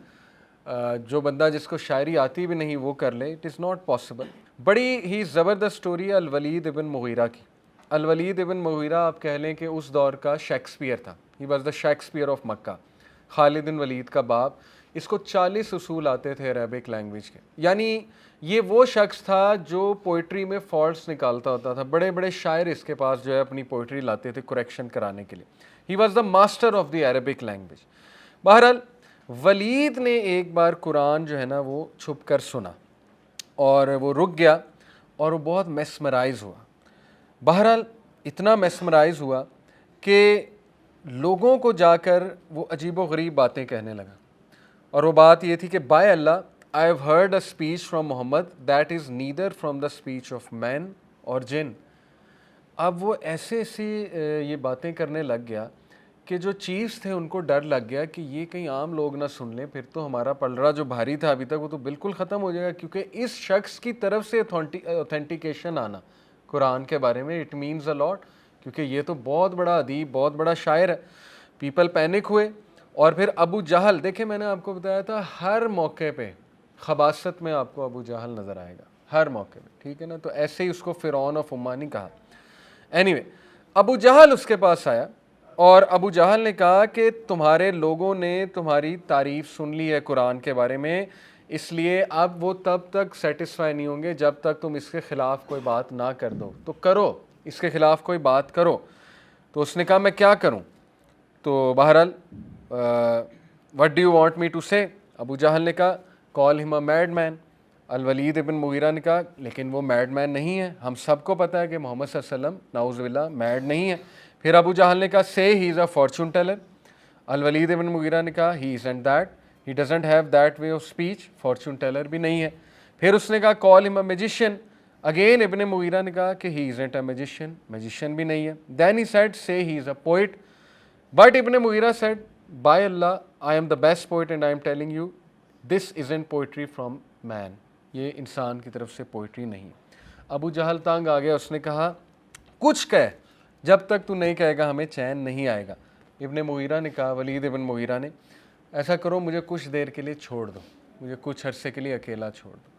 جو بندہ جس کو شاعری آتی بھی نہیں وہ کر لے؟ It is not possible. بڑی ہی زبردست سٹوری ہے الولید ابن مغیرہ کی. الولید ابن مغیرہ آپ کہہ لیں کہ اس دور کا شیکسپیئر تھا. He was the Shakespeare of Mecca. Khalid bin Walid کا باپ. اس کو 40 اصول آتے تھے عربک لینگویج کے. یعنی یہ وہ شخص تھا جو پوئٹری میں فالٹس نکالتا ہوتا تھا. بڑے بڑے شاعر اس کے پاس جو ہے اپنی پوئٹری لاتے تھے کریکشن کرانے کے لیے. ہی was the master of the Arabic language. بہرحال ولید نے ایک بار قرآن جو ہے نا وہ چھپ کر سنا اور وہ رک گیا اور وہ بہت میسمرائز ہوا. بہرحال اتنا میسمرائز ہوا کہ لوگوں کو جا کر وہ عجیب و غریب باتیں کہنے لگا. اور وہ بات یہ تھی کہ by Allah I have heard a speech from Muhammad that is neither from the speech of man اور جن. اب وہ ایسے یہ باتیں کرنے لگ گیا کہ جو چیفس تھے ان کو ڈر لگ گیا کہ یہ کہیں عام لوگ نہ سن لیں, پھر تو ہمارا پلڑا جو بھاری تھا ابھی تک وہ تو بالکل ختم ہو جائے گا, کیونکہ اس شخص کی طرف سے اوتھینٹیکیشن آنا قرآن کے بارے میں اٹ مینز اے لاٹ, کیونکہ یہ تو بہت بڑا ادیب, بہت بڑا شاعر ہے. پیپل پینک ہوئے. اور پھر ابو جہل, دیکھیں میں نے آپ کو بتایا تھا ہر موقع پہ خباثت میں آپ کو ابو جہل نظر آئے گا, ہر موقع پہ, ٹھیک ہے نا. تو ایسے ہی اس کو فرعون آف امہ نہیں کہا. اینی ابو جہل اس کے پاس آیا اور ابو جہل نے کہا کہ تمہارے لوگوں نے تمہاری تعریف سن لی ہے قرآن کے بارے میں, اس لیے اب وہ تب تک سیٹسفائی نہیں ہوں گے جب تک تم اس کے خلاف کوئی بات نہ کر دو. تو کرو, اس کے خلاف کوئی بات کرو. تو اس نے کہا میں کیا کروں. تو بہرحال what do you want me to say. Abu جہل نے کہا کال ہم اے میڈ مین. الولید ابن مغیرہ نے کہا لیکن وہ میڈ مین نہیں ہے, ہم سب کو پتہ ہے کہ محمد صلی اللہ علیہ وسلم نعوذ باللہ میڈ نہیں ہے. پھر ابو جہل نے کہا سے ہی از اے فارچون ٹیلر. الولید ابن مغیرہ نے کہا he is and that, he doesn't have that way of speech, fortune teller بھی نہیں ہے. پھر اس نے کہا کال ہم اے میجیشین. اگین ابن مغیرہ نے کہا کہ ہی ازنٹ اے میجیشین, میجیشین بھی نہیں ہے. دین ہی سیڈ سے ہی از اے poet. But Ibn Mughirah said by Allah I am the best poet and I am telling you this isn't poetry from man, یہ انسان کی طرف سے پوئٹری نہیں. ابو جہل تنگ آ گیا, اس نے کہا کچھ کہہ, جب تک تو نہیں کہے گا ہمیں چین نہیں آئے گا. ابن مغیرہ نے کہا, ولید ابن مغیرہ نے, ایسا کرو مجھے کچھ دیر کے لیے چھوڑ دو, مجھے کچھ عرصے کے لیے اکیلا چھوڑ دو.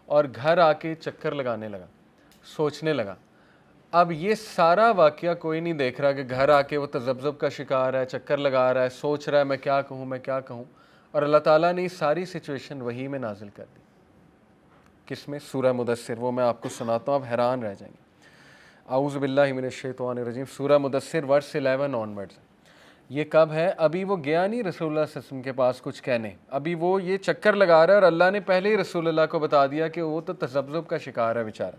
اور گھر آ کے چکر لگانے لگا, سوچنے لگا. اب یہ سارا واقعہ کوئی نہیں دیکھ رہا کہ گھر آ کے وہ تذبذب کا شکار ہے, چکر لگا رہا ہے, سوچ رہا ہے میں کیا کہوں میں کیا کہوں. اور اللہ تعالیٰ نے ساری سچویشن وحی میں نازل کر دی. کس میں؟ سورہ مدثر. وہ میں آپ کو سناتا ہوں, آپ حیران رہ جائیں گے. اعوذ باللہ من الشیطان الرجیم. سورہ مدثر ورس 11 آنورڈز. یہ کب ہے؟ ابھی وہ گیا نہیں رسول اللہ صلی اللہ علیہ وسلم کے پاس کچھ کہنے, ابھی وہ یہ چکر لگا رہا ہے اور اللہ نے پہلے ہی رسول اللہ کو بتا دیا کہ وہ تو تذبذب کا شکار ہے بیچارہ.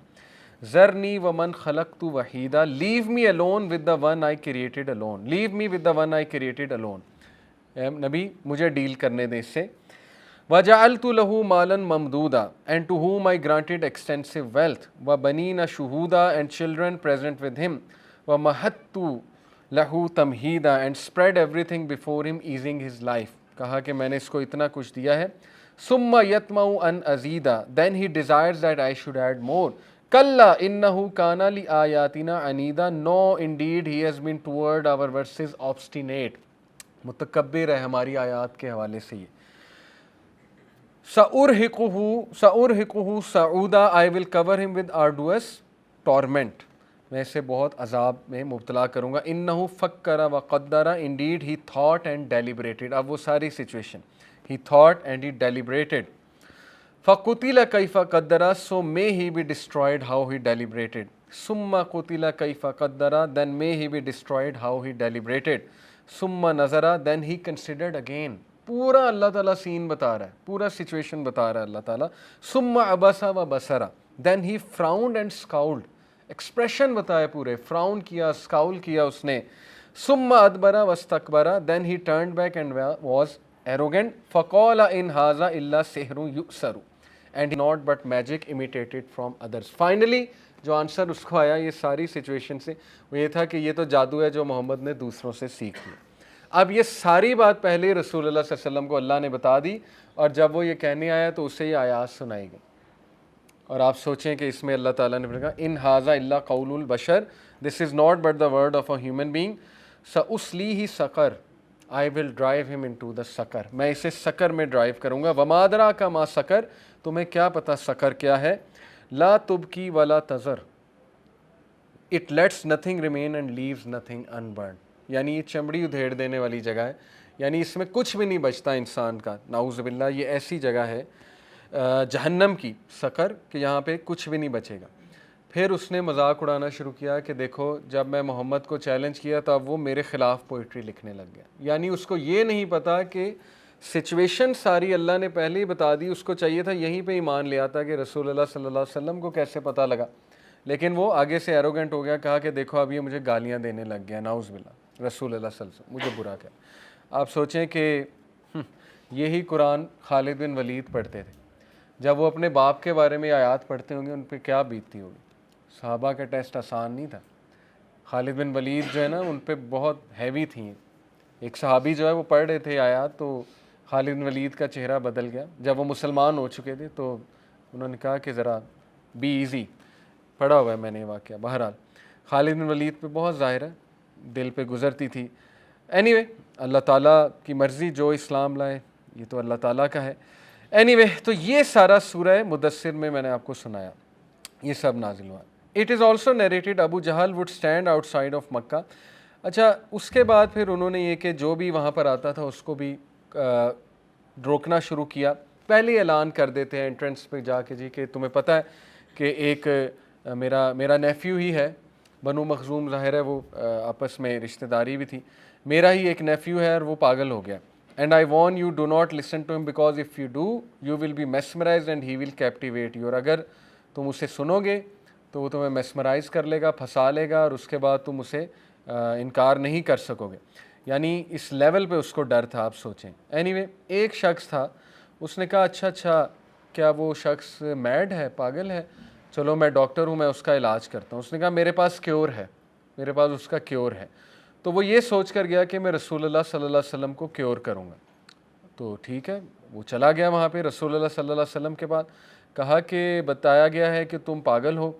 ذرنی ومن خلقت وحیدا leave me alone with the one I created alone, leave me with the one I created alone. نبی مجھے ڈیل کرنے دیں اس سے. وَجَعَلْتُ لَهُ مَالًا مَمْدُودًا and to whom I granted extensive wealth وَبَنِينَ شُهُودًا and children present with him وَمَهَدتُّ لَهُ تَمْهِيدًا and spread everything before him easing his life. کہا کہ میں نے اس کو اتنا کچھ دیا ہے. ثُمَّ يَطْمَعُ أَنْ أَزِيدَ then he desires that I should add more. كَلَّا إِنَّهُ كَانَ لِآيَاتِنَا عَنِيدًا no indeed he has been toward our verses obstinate. متکبر ہے ہماری آیات کے حوالے سے. یہ سَأُرْهِقُهُ صَعُودًا I will cover him with arduous torment. میں اسے بہت عذاب میں مبتلا کروں گا. إِنَّهُ فَكَّرَ وَقَدَّرَ indeed he thought and deliberated. اب وہ ساری situation, he thought and he deliberated. فَقُتِلَ كَيْفَ قَدَّرَ so may he be destroyed how he deliberated. ثُمَّ قُتِلَ كَيْفَ قَدَّرَ then may he be destroyed how he deliberated. ثُمَّ نَظَرَ then he considered again. پورا اللہ تعالیٰ سین بتا رہا ہے, پورا سچویشن بتا رہا ہے اللہ تعالیٰ. ثُمَّ عَبَسَ وَبَصَرَ then he frowned and scowled. Expression بتائے پورے, فراؤن کیا, اسکاؤل کیا اس نے. ثُمَّ أَدْبَرَ وَاسْتَكْبَرَ then he turned back and was arrogant. فَقَالَ إِنْ هَذَا إِلَّا سِحْرٌ يُؤْثَرُ and not but magic imitated from others. Finally جو آنسر اس کو آیا یہ ساری سچویشن سے وہ یہ تھا کہ یہ تو جادو ہے جو محمد نے دوسروں سے سیکھ لیا. اب یہ ساری بات پہلے رسول اللہ صلی اللہ علیہ وسلم کو اللہ نے بتا دی, اور جب وہ یہ کہنے آیا تو اسے یہ آیات سنائی گئی. اور آپ سوچیں کہ اس میں اللہ تعالیٰ نے کہا ان ھذا الا قول البشر, this is not but the word of a human being. سأصلیہ سقر I will drive him into the سقر, میں اسے سقر میں ڈرائیو کروں گا. وما ادراک ما سقر, تمہیں کیا پتہ سقر کیا ہے. لا تبکی ولا تذر it lets nothing remain and leaves nothing unburnt, یعنی یہ چمڑی ادھیڑ دینے والی جگہ ہے، یعنی اس میں کچھ بھی نہیں بچتا انسان کا، نعوذ باللہ یہ ایسی جگہ ہے جہنم کی سقر کہ یہاں پہ کچھ بھی نہیں بچے گا۔ پھر اس نے مذاق اڑانا شروع کیا کہ دیکھو جب میں محمد کو چیلنج کیا تب وہ میرے خلاف پوئٹری لکھنے لگ گیا، یعنی اس کو یہ نہیں پتا کہ سچویشن ساری اللہ نے پہلے ہی بتا دی، اس کو چاہیے تھا یہیں پہ ایمان لے آتا کہ رسول اللہ صلی اللہ علیہ وسلم کو کیسے پتہ لگا، لیکن وہ آگے سے ایروگنٹ ہو گیا، کہا کہ دیکھو اب یہ مجھے گالیاں دینے لگ گیا، نعوذ باللہ، رسول اللہ صلی اللہ علیہ وسلم مجھے برا کہا۔ آپ سوچیں کہ یہی قرآن خالد بن ولید پڑھتے تھے، جب وہ اپنے باپ کے بارے میں آیات پڑھتے ہوں گے ان پہ کیا بیتتی ہوگی۔ صحابہ کا ٹیسٹ آسان نہیں تھا، خالد بن ولید جو ہے نا ان پہ بہت ہیوی تھیں۔ ایک صحابی جو ہے وہ پڑھ رہے تھے آیات تو خالد بن ولید کا چہرہ بدل گیا، جب وہ مسلمان ہو چکے تھے تو انہوں نے کہا کہ ذرا بی ایزی، پڑھا ہوا ہے میں نے یہ واقعہ۔ بہرحال خالد بن ولید پہ بہت ظاہر ہے دل پہ گزرتی تھی۔ اینی وے اللہ تعالیٰ کی مرضی، جو اسلام لائے یہ تو اللہ تعالیٰ کا ہے۔ اینی وے تو یہ سارا سورہ مدثر میں نے آپ کو سنایا، یہ سب نازل ہوا۔ It is also narrated Abu Jahl would stand outside of Mecca. اچھا اس کے بعد پھر انہوں نے یہ کہ جو بھی وہاں پر آتا تھا اس کو بھی روکنا شروع کیا، پہلے اعلان کر دیتے ہیں انٹرنس پہ جا کے جی کہ تمہیں پتہ ہے کہ ایک میرا نیفیو ہی ہے، بنو مخزوم ظاہر ہے وہ آپس میں رشتہ داری بھی تھی، میرا ہی ایک نیفیو ہے اور وہ پاگل ہو گیا، and I warn you do not listen to him because if you do you will be mesmerised and he will captivate you, اور اگر تم اسے سنو گے تو وہ تمہیں میسمرائز کر لے گا، پھنسا لے گا، اور اس کے بعد تم اسے انکار نہیں کر سکو گے۔ یعنی اس لیول پہ اس کو ڈر تھا، آپ سوچیں۔ اینی وے ایک شخص تھا، اس نے کہا اچھا کیا وہ شخص میڈ ہے، پاگل ہے، چلو میں ڈاکٹر ہوں، میں اس کا علاج کرتا ہوں۔ اس نے کہا میرے پاس کیور ہے، میرے پاس اس کا کیور ہے۔ تو وہ یہ سوچ کر گیا کہ میں رسول اللہ صلی اللہ علیہ وسلم کو کیور کروں گا۔ تو ٹھیک ہے، وہ چلا گیا وہاں پہ رسول اللہ صلی اللہ علیہ وسلم کے بعد، کہا کہ بتایا گیا ہے کہ تم پاگل ہو،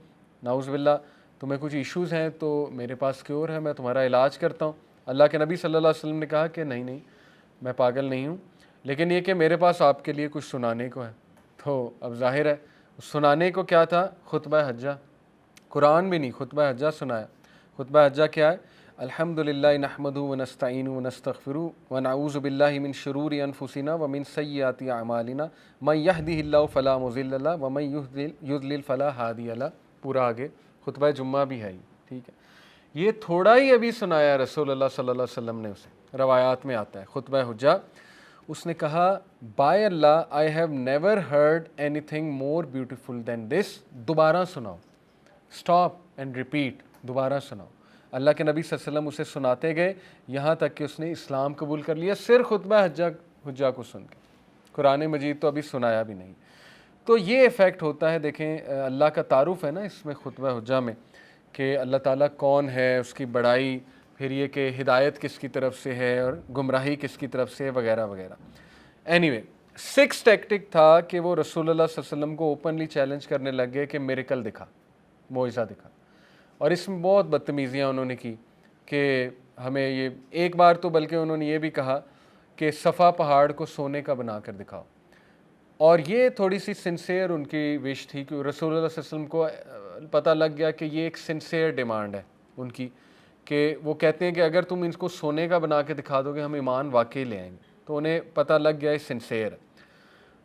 نعوذ باللہ، تمہیں کچھ ایشوز ہیں تو میرے پاس کیور ہے، میں تمہارا علاج کرتا ہوں۔ اللہ کے نبی صلی اللہ علیہ وسلم نے کہا کہ نہیں میں پاگل نہیں ہوں، لیکن یہ کہ میرے پاس آپ کے لیے کچھ سنانے کو ہے۔ تو اب ظاہر ہے سنانے کو کیا تھا؟ خطبہ حجہ، قرآن بھی نہیں، خطبہ حجہ سنایا۔ خطبہ حجہ کیا ہے؟ الحمدللہ نحمدہ ونستعینہ ونستغفرہ ونعوذ باللہ من شرور انفسنا ومن سیئات اعمالنا من یہدہ اللہ فلا مضل لہ ومن یضلل فلا ہادی لہ، پورا آگے خطبہ جمعہ بھی ہے، ٹھیک ہے۔ یہ تھوڑا ہی ابھی سنایا رسول اللہ صلی اللہ علیہ وسلم نے اسے، روایات میں آتا ہے خطبہ حجہ۔ اس نے کہا by Allah I have never heard anything more beautiful than this, دوبارہ سناؤ، اسٹاپ اینڈ ریپیٹ، دوبارہ سناؤ۔ اللہ کے نبی صلی اللہ علیہ وسلم اسے سناتے گئے یہاں تک کہ اس نے اسلام قبول کر لیا، صرف خطبہ حجہ کو سن کے، قرآن مجید تو ابھی سنایا بھی نہیں۔ تو یہ ایفیکٹ ہوتا ہے، دیکھیں اللہ کا تعارف ہے نا اس میں خطبہ حجہ میں کہ اللہ تعالیٰ کون ہے، اس کی بڑائی، پھر یہ کہ ہدایت کس کی طرف سے ہے اور گمراہی کس کی طرف سے ہے، وغیرہ وغیرہ۔ اینی وے 6 ٹیکٹک تھا کہ وہ رسول اللہ صلی اللہ علیہ وسلم کو اوپنلی چیلنج کرنے لگ گئے کہ میریکل دکھا، معجزہ دکھا، اور اس میں بہت بدتمیزیاں انہوں نے کی کہ ہمیں یہ، ایک بار تو بلکہ انہوں نے یہ بھی کہا کہ صفا پہاڑ کو سونے کا بنا کر دکھاؤ، اور یہ تھوڑی سی سنسیئر ان کی وش تھی کہ رسول اللہ صلی اللہ علیہ وسلم کو پتہ لگ گیا کہ یہ ایک سنسیئر ڈیمانڈ ہے ان کی، کہ وہ کہتے ہیں کہ اگر تم ان کو سونے کا بنا کے دکھا دو گے ہم ایمان واقعی لے آئیں گے، تو انہیں پتہ لگ گیا یہ سنسیئر ہے۔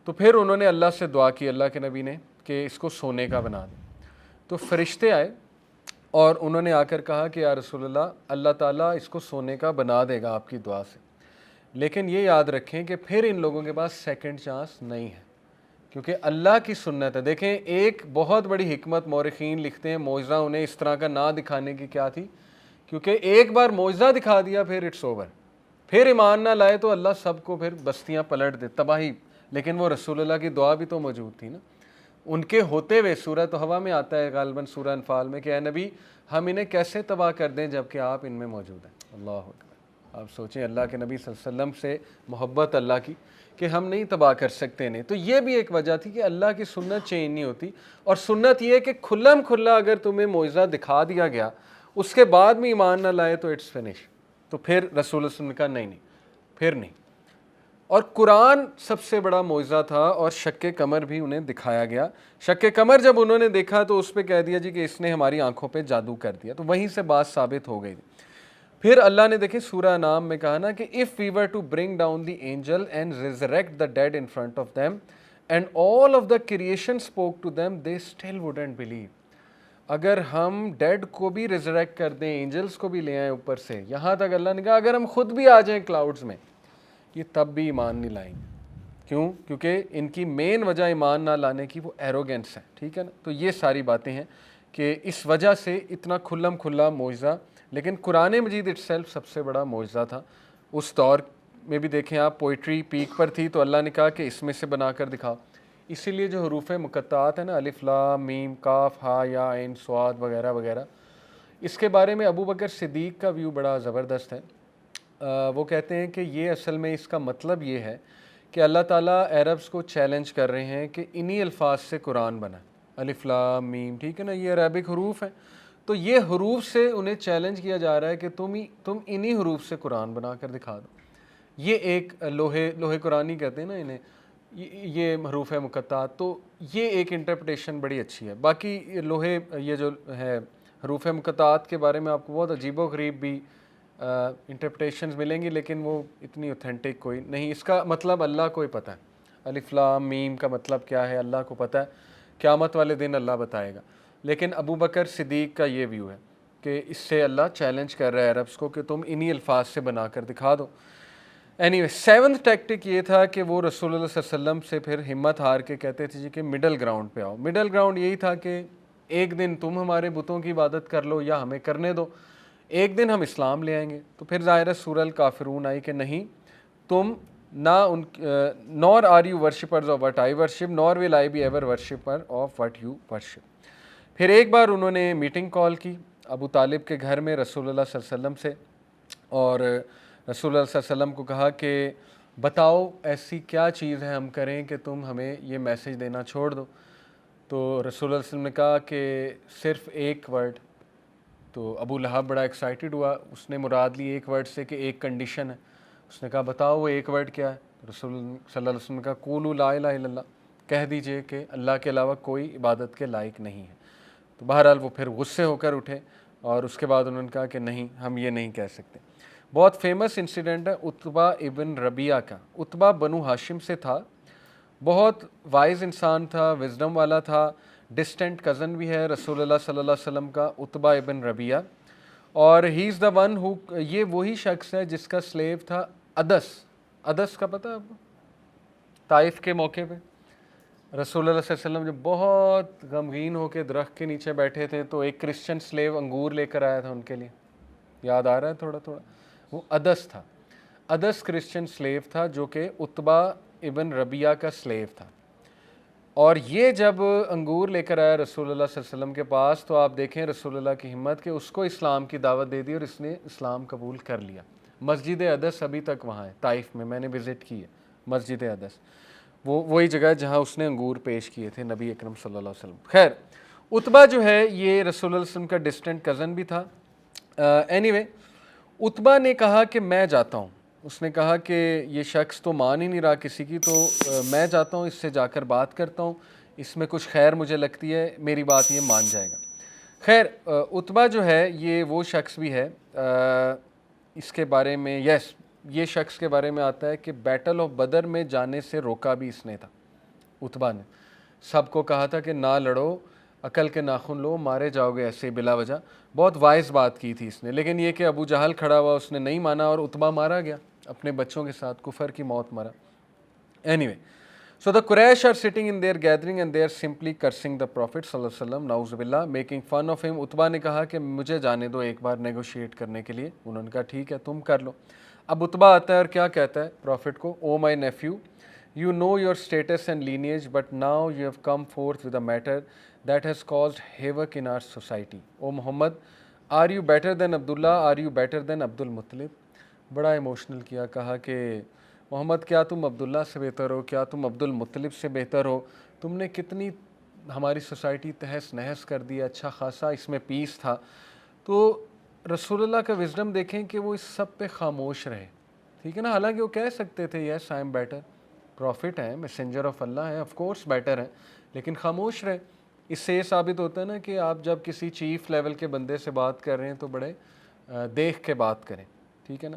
تو پھر انہوں نے اللہ سے دعا کی، اللہ کے نبی نے، کہ اس کو سونے کا بنا دیں۔ تو فرشتے آئے اور انہوں نے آ کر کہا کہ یا رسول اللہ، اللہ تعالیٰ اس کو سونے کا بنا دے گا آپ کی دعا سے، لیکن یہ یاد رکھیں کہ پھر ان لوگوں کے پاس سیکنڈ چانس نہیں ہے، کیونکہ اللہ کی سنت ہے۔ دیکھیں ایک بہت بڑی حکمت مورخین لکھتے ہیں، معجزہ انہیں اس طرح کا نہ دکھانے کی کیا تھی، کیونکہ ایک بار معجزہ دکھا دیا پھر اٹس اوور، پھر ایمان نہ لائے تو اللہ سب کو پھر بستیاں پلٹ دے، تباہی۔ لیکن وہ رسول اللہ کی دعا بھی تو موجود تھی نا، ان کے ہوتے ہوئے، سورہ توحہ میں آتا ہے غالباً سورہ انفال میں کہ اے نبی ہم انہیں کیسے تباہ کر دیں جبکہ آپ ان میں موجود ہیں۔ اللہ اکبر، آپ سوچیں اللہ کے نبی صلی اللہ علیہ وسلم سے محبت اللہ کی کہ ہم نہیں تباہ کر سکتے انہیں۔ تو یہ بھی ایک وجہ تھی کہ اللہ کی سنت چینج نہیں ہوتی، اور سنت یہ ہے کہ کھلم کھلا اگر تمہیں معجزہ دکھا دیا گیا اس کے بعد بھی ایمان نہ لائے تو اٹس فنش۔ تو پھر رسول اللہ صلی اللہ علیہ وسلم نے کہا نہیں پھر نہیں۔ اور قرآن سب سے بڑا معجزہ تھا، اور شق قمر بھی انہیں دکھایا گیا. شق قمر جب انہوں نے دیکھا تو اس پہ کہہ دیا جی کہ اس نے ہماری آنکھوں پہ جادو کر دیا، تو وہیں سے بات ثابت ہو گئی. پھر اللہ نے دیکھیں سورہ انعام میں کہا نا کہ if we were to bring down the angel and resurrect the dead in front of them and all of the creation spoke to them they still wouldn't believe. اگر ہم ڈیڈ کو بھی ریزریکٹ کر دیں، اینجلس کو بھی لے آئیں اوپر سے، یہاں تک اللہ نے کہا اگر ہم خود بھی آ جائیں کلاؤڈز میں، یہ تب بھی ایمان نہیں لائیں گے. کیوں؟ کیونکہ ان کی مین وجہ ایمان نہ لانے کی وہ ایروگینس ہے. ٹھیک ہے نا؟ تو یہ ساری باتیں ہیں کہ اس وجہ سے اتنا کھلم کھلا معجزہ. لیکن قرآن مجید اٹ سیلف سب سے بڑا معجزہ تھا. اس دور میں بھی دیکھیں آپ، پوئٹری پیک پر تھی تو اللہ نے کہا کہ اس میں سے بنا کر دکھاؤ. اسی لیے جو حروف مقطعات ہیں نا، الف لام میم کاف ہا یا عین صاد وغیرہ وغیرہ، اس کے بارے میں ابو بکر صدیق کا ویو بڑا زبردست ہے. وہ کہتے ہیں کہ یہ اصل میں اس کا مطلب یہ ہے کہ اللہ تعالیٰ عربس کو چیلنج کر رہے ہیں کہ انہی الفاظ سے قرآن بنا، الف لام میم. ٹھیک ہے نا؟ یہ عربک حروف ہیں، تو یہ حروف سے انہیں چیلنج کیا جا رہا ہے کہ تم انہی حروف سے قرآن بنا کر دکھا دو. یہ ایک لوہے قرآنی کہتے ہیں نا انہیں، یہ حروف مقطعات. تو یہ ایک انٹرپریٹیشن بڑی اچھی ہے. باقی یہ جو ہے حروف مقطعات کے بارے میں آپ کو بہت عجیب و غریب بھی انٹرپریٹیشنز ملیں گی، لیکن وہ اتنی اوتھینٹک کوئی نہیں. اس کا مطلب اللہ کو ہی پتہ ہے. الف لام میم کا مطلب کیا ہے اللہ کو پتہ ہے، قیامت والے دن اللہ بتائے گا. لیکن ابو بکر صدیق کا یہ ویو ہے کہ اس سے اللہ چیلنج کر رہا ہے عربس کو کہ تم انہی الفاظ سے بنا کر دکھا دو. اینی وے، سیونتھ ٹیکٹک یہ تھا کہ وہ رسول اللہ صلی اللہ علیہ وسلم سے پھر ہمت ہار کے کہتے تھے جی کہ مڈل گراؤنڈ پہ آؤ. مڈل گراؤنڈ یہی تھا کہ ایک دن تم ہمارے بتوں کی عبادت کر لو یا ہمیں کرنے دو، ایک دن ہم اسلام لے آئیں گے. تو پھر ظاہر سورہ الکافرون آئی کہ نہیں، تم نہ nor are you worshippers of what I worship nor will I be ever worshipper of what you worship. پھر ایک بار انہوں نے میٹنگ کال کی ابو طالب کے گھر میں رسول اللہ صلی اللہ علیہ وسلم سے، اور رسول اللہ صلی اللہ علیہ وسلم کو کہا کہ بتاؤ ایسی کیا چیز ہے ہم کریں کہ تم ہمیں یہ میسج دینا چھوڑ دو. تو رسول اللہ صلی اللہ علیہ وسلم نے کہا کہ صرف ایک ورڈ. تو ابو لہب بڑا ایکسائٹڈ ہوا، اس نے مراد لی ایک ورڈ سے کہ ایک کنڈیشن ہے. اس نے کہا بتاؤ وہ ایک ورڈ کیا ہے؟ رسول صلی اللہ علیہ وسلم نے کہا قولوا لا الہ الا اللہ، کہہ دیجئے کہ اللہ کے علاوہ کوئی عبادت کے لائق نہیں ہے. تو بہرحال وہ پھر غصے ہو کر اٹھے، اور اس کے بعد انہوں نے کہا کہ نہیں، ہم یہ نہیں کہہ سکتے. بہت فیمس انسیڈنٹ ہے عتبہ ابن ربیعہ کا. عتبہ بنو ہاشم سے تھا، بہت وائز انسان تھا، وزڈم والا تھا، ڈسٹنٹ کزن بھی ہے رسول اللہ صلی اللہ علیہ وسلم کا، عتبہ ابن ربیعہ. اور ہی از دا ون ہو، یہ وہی شخص ہے جس کا سلیو تھا ادس کا پتہ ہے آپ کو؟ طائف کے موقع پہ رسول اللہ صلی اللہ علیہ وسلم جب بہت غمگین ہو کے درخت کے نیچے بیٹھے تھے تو ایک کرسچن سلیو انگور لے کر آیا تھا ان کے لیے. یاد آ رہا ہے تھوڑا تھوڑا؟ وہ ادس تھا. ادس کرسچن سلیو تھا جو کہ عتبہ ابن ربیعہ کا سلیو تھا. اور یہ جب انگور لے کر آیا رسول اللہ صلی اللہ علیہ وسلم کے پاس تو آپ دیکھیں رسول اللہ کی ہمت کہ اس کو اسلام کی دعوت دے دی اور اس نے اسلام قبول کر لیا. مسجد ادس ابھی تک وہاں ہے طائف میں، میں نے وزٹ کی ہے مسجد ادس. وہی جگہ جہاں اس نے انگور پیش کیے تھے نبی اکرم صلی اللہ علیہ وسلم. خیر، عتبہ جو ہے یہ رسول اللہ علیہ وسلم کا ڈسٹنٹ کزن بھی تھا. اینی وے، عتبہ نے کہا کہ میں جاتا ہوں. اس نے کہا کہ یہ شخص تو مان ہی نہیں رہا کسی کی، تو میں جاتا ہوں، اس سے جا کر بات کرتا ہوں، اس میں کچھ خیر مجھے لگتی ہے، میری بات یہ مان جائے گا. خیر، عتبہ جو ہے یہ وہ شخص بھی ہے، اس کے بارے میں یہ شخص کے بارے میں آتا ہے کہ بیٹل آف بدر میں جانے سے روکا بھی اس نے تھا. عتبہ نے سب کو کہا تھا کہ نہ لڑو، عقل کے ناخن لو، مارے جاؤ گے ایسے بلا وجہ. بہت وائز بات کی تھی اس نے، لیکن یہ کہ ابو جہل کھڑا ہوا، اس نے نہیں مانا اور عتبہ مارا گیا اپنے بچوں کے ساتھ، کفر کی موت مرا. Any way, so the Quraysh are sitting in their gathering and they are simply cursing the Prophet صلی اللہ علیہ وسلم، نعوذ باللہ، making fun of him. عتبہ نے کہا کہ مجھے جانے دو ایک بار نیگوشیٹ کرنے کے لیے. انہوں نے کہا ٹھیک ہے تم کر لو. اب عتبہ آتا ہے اور کیا کہتا ہے پروفٹ کو، او مائی nephew, you know your status and lineage but now you have come forth with a matter that has caused havoc in our society. O Muhammad, are you better than Abdullah, are you better than عبد المطلب؟ بڑا emotional کیا، کہا کہ محمد کیا تم عبداللہ سے بہتر ہو، کیا تم عبد المطلب سے بہتر ہو؟ تم نے کتنی ہماری سوسائٹی تہس نہس کر دیا، اچھا خاصا اس میں پیس تھا. تو رسول اللہ کا وزڈم دیکھیں کہ وہ اس سب پہ خاموش رہے. ٹھیک ہے نا. حالانکہ وہ کہہ سکتے تھے یس آئی ایم بیٹر, پروفٹ ہیں, میسنجر آف اللہ ہیں, آف کورس بیٹر ہیں, لیکن خاموش رہے. اس سے یہ ثابت ہوتا ہے نا کہ آپ جب کسی چیف لیول کے بندے سے بات کر رہے ہیں تو بڑے دیکھ کے بات کریں, ٹھیک ہے نا.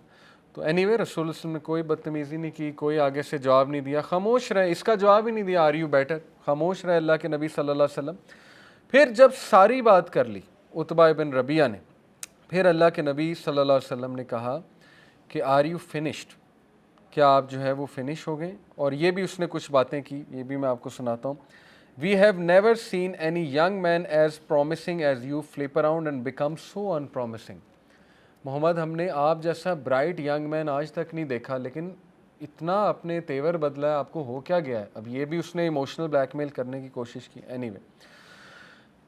تو اینی وے رسول اللہ علیہ وسلم نے کوئی بدتمیزی نہیں کی, کوئی آگے سے جواب نہیں دیا, خاموش رہے. اس کا جواب ہی نہیں دیا آر یو بیٹر, خاموش رہے اللہ کے نبی صلی اللہ علیہ وسلم. پھر جب ساری بات کر لی عتبہ بن ربیعہ نے, پھر اللہ کے نبی صلی اللہ علیہ وسلم نے کہا کہ آر یو فنشڈ, کیا آپ جو ہے وہ فنش ہو گئے. اور یہ بھی اس نے کچھ باتیں کی, یہ بھی میں آپ کو سناتا ہوں. We have never seen any young man as promising as you flip around and become so unpromising. Muhammad, ہم نے آپ جیسا برائٹ ینگ مین آج تک نہیں دیکھا, لیکن اتنا اپنے تیور بدلا ہے, آپ کو ہو کیا گیا ہے. اب یہ بھی اس نے ایموشنل بلیک میل کرنے کی کوشش کی. Any way,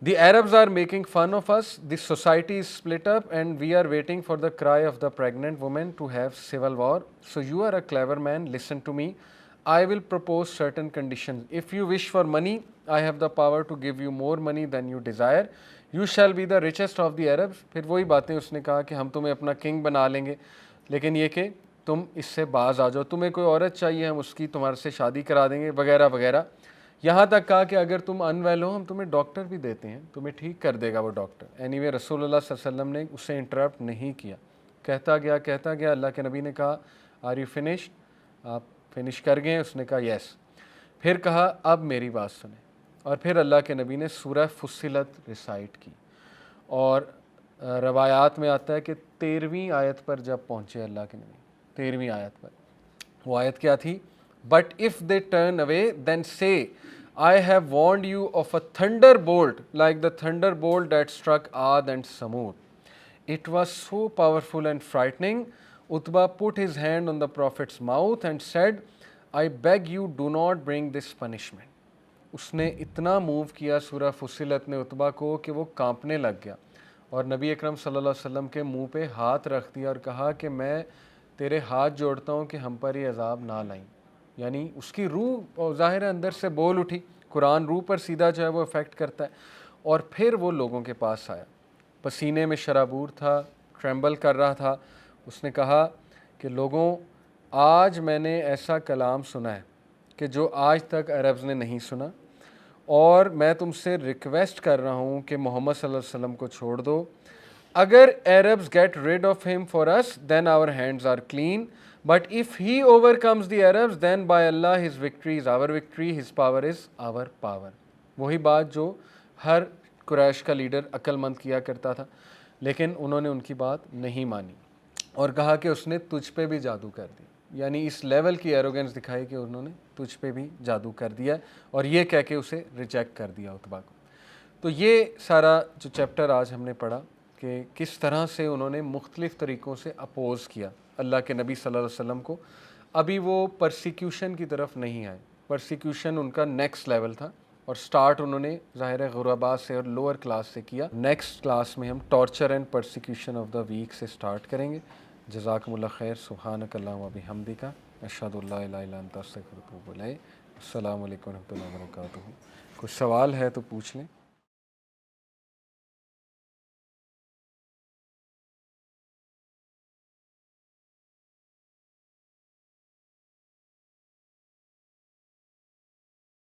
the Arabs are making fun of us, the society is split up and we are waiting for the cry of the pregnant woman to have civil war. So you are a clever man, listen to me. I will propose certain conditions. If you wish for money, I have the power to give you more money than you desire. You shall be the richest of the Arabs. پھر وہی باتیں اس نے کہا کہ ہم تمہیں اپنا king بنا لیں گے, لیکن یہ کہ تم اس سے باز آ جاؤ. تمہیں کوئی عورت چاہیے, ہم اس کی تمہارے سے شادی کرا دیں گے, وغیرہ وغیرہ. یہاں تک کہا کہ اگر تم ان ویل ہو, ہم تمہیں ڈاکٹر بھی دیتے ہیں, تمہیں ٹھیک کر دے گا وہ ڈاکٹر. اینی وے رسول اللہ صلی اللہ علیہ وسلم نے اسے انٹرپٹ نہیں کیا, کہتا گیا. اللہ کے نبی نے کہا آر یو فنشڈ, آپ فنش کر گئے. اس نے کہا یس. پھر کہا اب میری بات سنیں, اور پھر اللہ کے نبی نے سورہ فصلت ریسائٹ کی. اور روایات میں آتا ہے کہ 13ویں آیت پر جب پہنچے اللہ کے نبی, 13ویں آیت پر, وہ آیت کیا تھی؟ But if they turn away, then say, I have warned you of a thunderbolt like the thunderbolt that struck Ad and Samud. It was so powerful and frightening. Utbah put his hand on the Prophet's mouth and said, I beg you, do not bring this punishment. اس نے اتنا move کیا سورہ فصلت نے عتبہ کو کہ وہ کانپنے لگ گیا, اور نبی اکرم صلی اللہ علیہ وسلم کے منہ پہ ہاتھ رکھ دیا اور کہا کہ میں تیرے ہاتھ جوڑتا ہوں کہ ہم پر یہ عذاب نہ لائیں. یعنی اس کی روح ظاہر اندر سے بول اٹھی. قرآن روح پر سیدھا جو ہے وہ افیکٹ کرتا ہے. اور پھر وہ لوگوں کے پاس آیا, پسینے میں شرابور تھا, ٹریمبل کر رہا تھا. اس نے کہا کہ لوگوں, آج میں نے ایسا کلام سنا ہے کہ جو آج تک عربز نے نہیں سنا, اور میں تم سے ریکویسٹ کر رہا ہوں کہ محمد صلی اللہ علیہ وسلم کو چھوڑ دو. اگر Arabs get rid of him for us, then our hands are clean. But if he overcomes the Arabs, then by Allah his victory is our victory, his power is our power. وہی بات جو ہر قریش کا leader عقل مند کیا کرتا تھا, لیکن انہوں نے ان کی بات نہیں مانی اور کہا کہ اس نے تجھ پہ بھی جادو کر دی. یعنی اس لیول کی ایروگنس دکھائی کہ انہوں نے تجھ پہ بھی جادو کر دیا, اور یہ کہہ کے اسے ریجیکٹ کر دیا عتبہ کو. تو یہ سارا جو چیپٹر آج ہم نے پڑھا کہ کس طرح سے انہوں نے مختلف طریقوں سے اپوز کیا اللہ کے نبی صلی اللہ علیہ وسلم کو. ابھی وہ پرسیکیوشن کی طرف نہیں آئے, پرسیکیوشن ان کا نیکسٹ لیول تھا, اور سٹارٹ انہوں نے ظاہر غربا سے اور لوور کلاس سے کیا. نیکسٹ کلاس میں ہم torture and persecution of the weak سے سٹارٹ کریں گے. جزاکم اللہ خیر. سبحانک اللہم و بحمدک, اشہد ان لا الہ الا انت استغفرک و اتوب الیک. السلام علیکم و رحمۃ اللہ وبرکاتہ. کچھ سوال ہے تو پوچھ لیں.